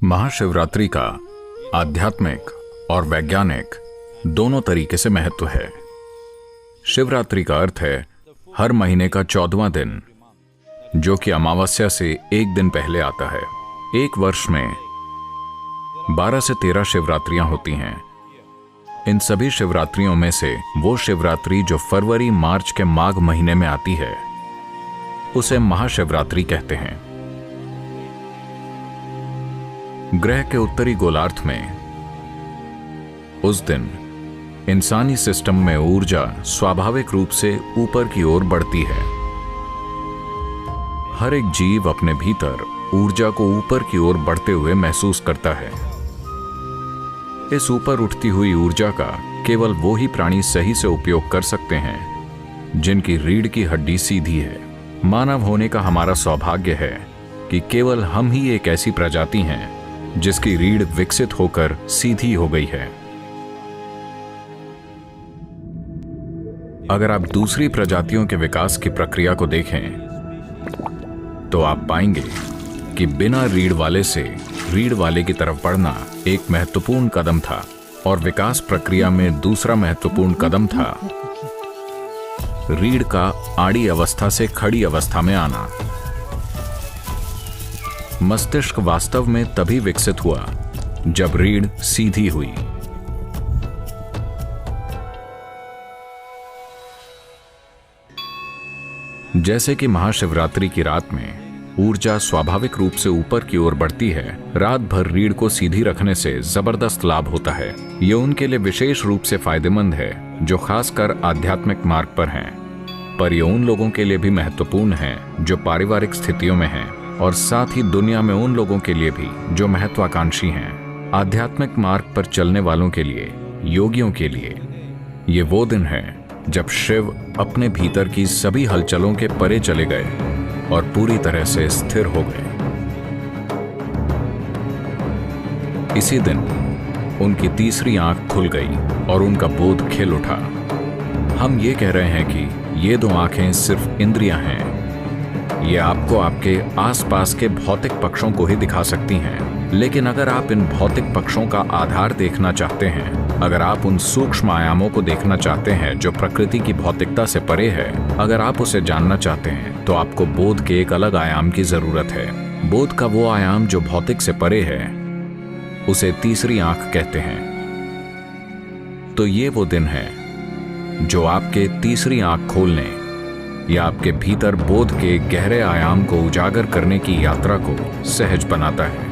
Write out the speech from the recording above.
महाशिवरात्रि का आध्यात्मिक और वैज्ञानिक दोनों तरीके से महत्व है। शिवरात्रि का अर्थ है हर महीने का 14वां दिन, जो कि अमावस्या से एक दिन पहले आता है। एक वर्ष में 12 से 13 शिवरात्रियां होती हैं। इन सभी शिवरात्रियों में से वो शिवरात्रि जो फरवरी मार्च के माघ महीने में आती है, उसे महाशिवरात्रि कहते हैं। ग्रह के उत्तरी गोलार्ध में उस दिन इंसानी सिस्टम में ऊर्जा स्वाभाविक रूप से ऊपर की ओर बढ़ती है। हर एक जीव अपने भीतर ऊर्जा को ऊपर की ओर बढ़ते हुए महसूस करता है। इस ऊपर उठती हुई ऊर्जा का केवल वो ही प्राणी सही से उपयोग कर सकते हैं जिनकी रीढ़ की हड्डी सीधी है। मानव होने का हमारा सौभाग्य है कि केवल हम ही एक ऐसी प्रजाति हैं जिसकी रीढ़ विकसित होकर सीधी हो गई है। अगर आप दूसरी प्रजातियों के विकास की प्रक्रिया को देखें तो आप पाएंगे कि बिना रीढ़ वाले से रीढ़ वाले की तरफ बढ़ना एक महत्वपूर्ण कदम था, और विकास प्रक्रिया में दूसरा महत्वपूर्ण कदम था रीढ़ का आड़ी अवस्था से खड़ी अवस्था में आना। मस्तिष्क वास्तव में तभी विकसित हुआ जब रीढ़ सीधी हुई। जैसे कि महाशिवरात्रि की रात में ऊर्जा स्वाभाविक रूप से ऊपर की ओर बढ़ती है, रात भर रीढ़ को सीधी रखने से जबरदस्त लाभ होता है। ये उनके लिए विशेष रूप से फायदेमंद है जो खासकर आध्यात्मिक मार्ग पर हैं, पर ये उन लोगों के लिए भी महत्वपूर्ण है जो पारिवारिक स्थितियों में हैं, और साथ ही दुनिया में उन लोगों के लिए भी जो महत्वाकांक्षी हैं। आध्यात्मिक मार्ग पर चलने वालों के लिए, योगियों के लिए ये वो दिन है जब शिव अपने भीतर की सभी हलचलों के परे चले गए और पूरी तरह से स्थिर हो गए। इसी दिन उनकी तीसरी आंख खुल गई और उनका बोध खिल उठा। हम ये कह रहे हैं कि ये दो आंखें सिर्फ इंद्रियां हैं। ये आपको आपके आसपास के भौतिक पक्षों को ही दिखा सकती हैं, लेकिन अगर आप इन भौतिक पक्षों का आधार देखना चाहते हैं, अगर आप उन सूक्ष्म आयामों को देखना चाहते हैं जो प्रकृति की भौतिकता से परे है, अगर आप उसे जानना चाहते हैं, तो आपको बोध के एक अलग आयाम की जरूरत है। बोध का वो आयाम जो भौतिक से परे है, उसे तीसरी आंख कहते हैं। तो ये वो दिन है जो आपके तीसरी आंख खोलने या आपके भीतर बोध के गहरे आयाम को उजागर करने की यात्रा को सहज बनाता है।